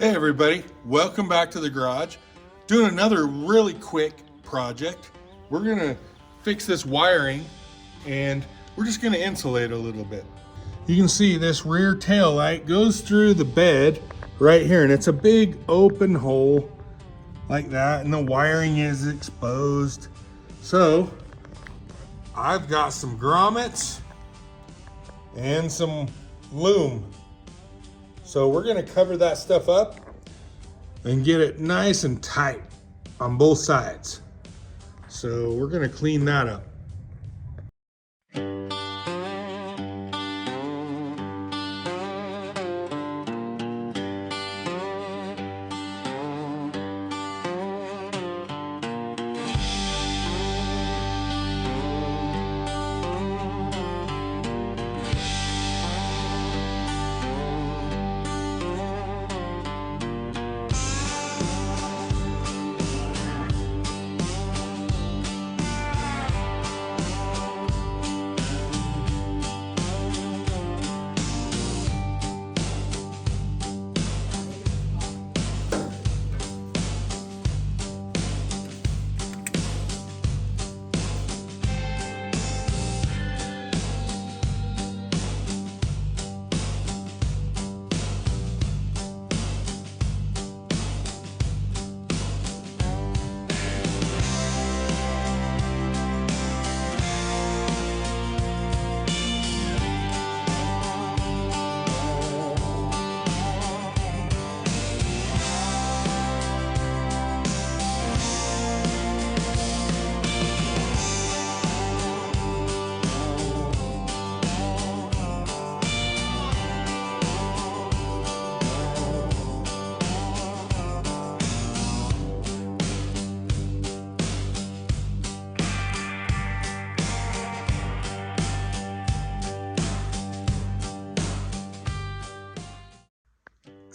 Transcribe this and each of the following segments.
Hey everybody, welcome back to the garage. Doing another really quick project. We're gonna fix this wiring and we're just gonna insulate a little bit. You can see this rear tail light goes through the bed right here, and it's a big open hole like that, and the wiring is exposed. So I've got some grommets and some loom. So we're gonna cover that stuff up and get it nice and tight on both sides. So we're gonna clean that up.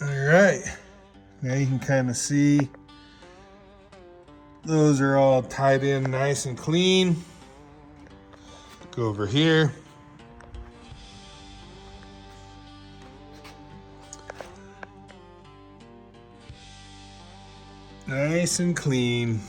All right, now you can kind of see those are all tied in nice and clean. Go over here. Nice and clean.